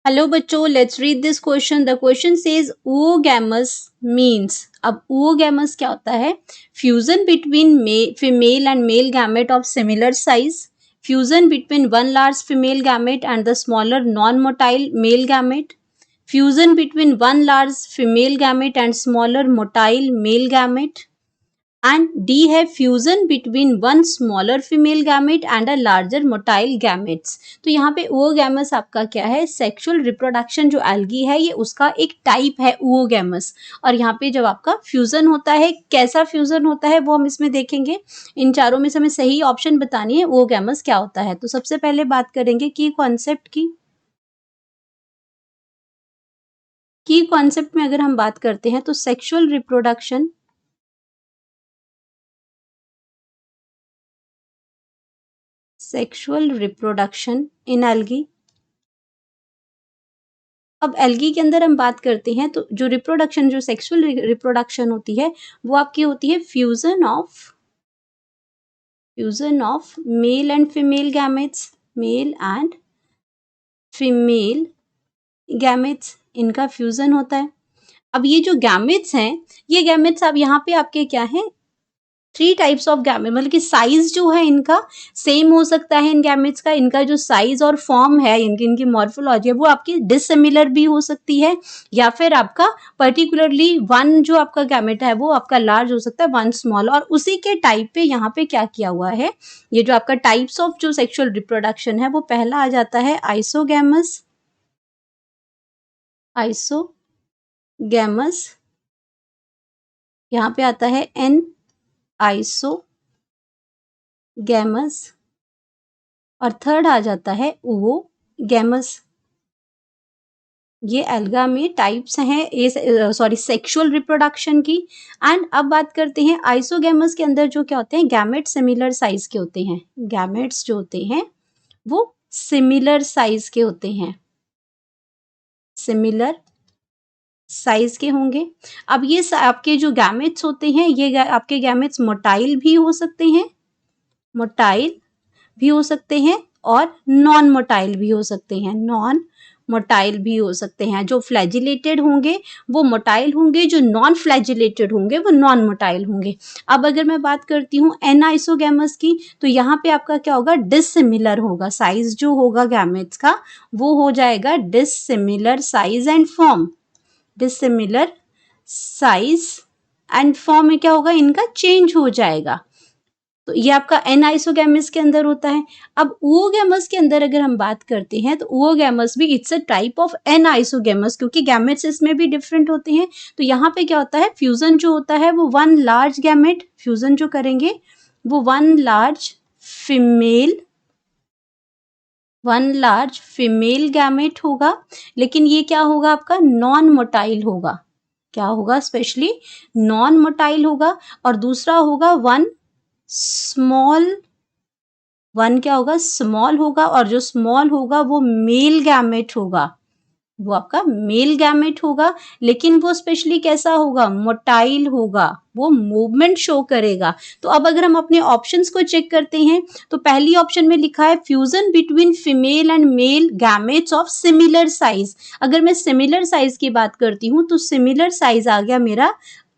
Hello बच्चों, let's read this question. The question says oogamous means. अब oogamous क्या होता है? Fusion between female and male gamete of similar size, fusion between one large female gamete and the smaller non motile male gamete, fusion between one large female gamete and smaller motile male gamete, and D है fusion between one smaller female gamete and a larger motile gametes। तो यहाँ पे oogamous आपका क्या है? Sexual reproduction जो algae है ये उसका एक टाइप है oogamous। और यहाँ पे जब आपका फ्यूजन होता है, कैसा फ्यूजन होता है वो हम इसमें देखेंगे। इन चारों में से हमें सही ऑप्शन बतानी है oogamous क्या होता है। तो सबसे पहले बात करेंगे की कॉन्सेप्ट की। कॉन्सेप्ट में अगर हम बात करते हैं तो सेक्सुअल रिप्रोडक्शन इन एल्गी। अब एल्गी के अंदर हम बात करते हैं तो जो रिप्रोडक्शन, जो सेक्सुअल रिप्रोडक्शन होती है वो आपकी होती है fusion of male and female gametes, इनका फ्यूजन होता है। अब ये जो गैमेट्स हैं, ये गैमेट्स अब यहाँ पे आपके क्या हैं? 3 टाइप्स ऑफ गैमेट, मतलब कि साइज जो है इनका सेम हो सकता है इन गैमेट्स का। इनका जो साइज और फॉर्म है, इनकी मॉर्फोलॉजी है वो आपकी डिसिमिलर भी हो सकती है, या फिर आपका पर्टिकुलरली वन जो आपका गैमेट है वो आपका लार्ज हो सकता है, वन स्मॉल। और उसी के टाइप पे यहाँ पे क्या किया हुआ है, ये जो आपका टाइप्स ऑफ जो सेक्सुअल रिप्रोडक्शन है वो पहला आ जाता है आइसोगैमस। यहाँ पे आता है एन आइसोगैमस, और थर्ड आ जाता है oogamous। ये एल्गा में टाइप्स हैं, सेक्सुअल रिप्रोडक्शन की। एंड अब बात करते हैं आइसोगैमस के अंदर जो क्या होते हैं, गैमेट सिमिलर साइज के होते हैं। गैमेट्स जो होते हैं वो सिमिलर साइज के होते हैं, सिमिलर साइज के होंगे। अब ये आपके जो गैमेट्स होते हैं, ये आपके गैमेट्स मोटाइल भी हो सकते हैं, और नॉन मोटाइल भी हो सकते हैं। जो फ्लैजिलेटेड होंगे वो मोटाइल होंगे, जो नॉन फ्लैजिलेटेड होंगे वो नॉन मोटाइल होंगे। अब अगर मैं बात करती हूँ एनाइसोगैमस की, तो यहाँ पे आपका क्या होगा? डिसिमिलर होगा। साइज जो होगा गैमेट्स का वो हो जाएगा dissimilar size and form. Dissimilar size and form में क्या होगा? इनका चेंज हो जाएगा। तो ये आपका एनाइसोगैमस के अंदर होता है। अब oogamous के अंदर अगर हम बात करते हैं तो oogamous भी it's a type of anisogamous, क्योंकि गैमेट्स इसमें भी डिफरेंट होते हैं। तो यहाँ पे क्या होता है? फ्यूजन जो होता है वो वन लार्ज गैमेट, फ्यूजन जो करेंगे वो वन लार्ज फीमेल गैमेट होगा। लेकिन ये क्या होगा? आपका नॉन मोटाइल होगा। क्या होगा? स्पेशली नॉन मोटाइल होगा। और दूसरा होगा वन क्या होगा? स्मॉल होगा। और जो स्मॉल होगा वो मेल गैमेट होगा, वो आपका मेल गैमेट होगा। लेकिन वो स्पेशली कैसा होगा? मोटाइल होगा, वो मूवमेंट शो करेगा। तो अब अगर हम अपने ऑप्शंस को चेक करते हैं तो पहली ऑप्शन में लिखा है fusion between female and male gametes of similar size. अगर मैं सिमिलर साइज की बात करती हूँ तो सिमिलर साइज आ गया मेरा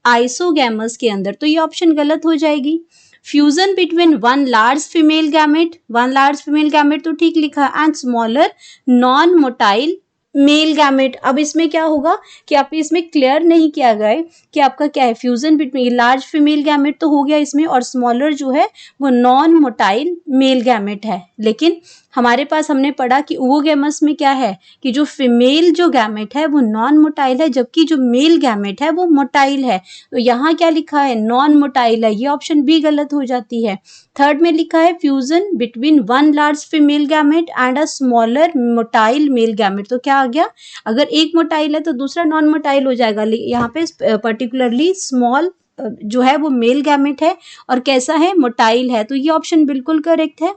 आइसोगैमस के अंदर, तो ये ऑप्शन गलत हो जाएगी। Fusion between one large female gamete तो ठीक लिखा, and smaller non motile male gamete. अब इसमें क्या होगा कि आप इसमें क्लियर नहीं किया गया है कि आपका क्या है? Fusion between large female gamete तो हो गया इसमें, और स्मॉलर जो है वो नॉन मोटाइल मेल गैमेट है। लेकिन हमारे पास हमने पढ़ा कि oogamous में क्या है कि जो फीमेल जो गैमेट है वो नॉन मोटाइल है, जबकि जो मेल गैमेट है वो मोटाइल है। तो यहाँ क्या लिखा है? नॉन मोटाइल है, ये ऑप्शन बी गलत हो जाती है। थर्ड में लिखा है fusion between one large female gamete and a smaller motile male gamete, तो क्या आ गया? अगर एक मोटाइल है तो दूसरा नॉन मोटाइल हो जाएगा। यहाँ पे पर्टिकुलरली स्मॉल जो है वो मेल गैमेट है और कैसा है? मोटाइल है। तो ये ऑप्शन बिल्कुल करेक्ट है।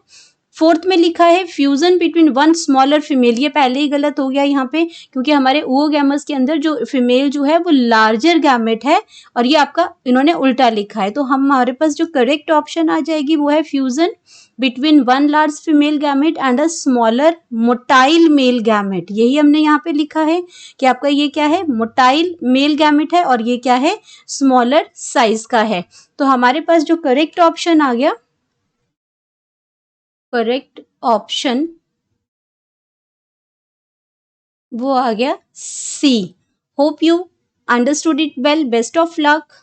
फोर्थ में लिखा है fusion between one smaller female, ये पहले ही गलत हो गया यहाँ पे, क्योंकि हमारे ओगैमस के अंदर जो फीमेल जो है वो लार्जर गैमेट है, और ये आपका इन्होंने उल्टा लिखा है। तो हमारे पास जो करेक्ट ऑप्शन आ जाएगी वो है fusion between one large female gamete and a smaller motile male gamete. यही हमने यहाँ पे लिखा है कि आपका ये क्या है, मोटाइल मेल गैमेट है, और ये क्या है, स्मॉलर साइज का है। तो हमारे पास जो करेक्ट ऑप्शन आ गया, करेक्ट ऑप्शन वो आ गया C. Hope you understood it well, best of luck.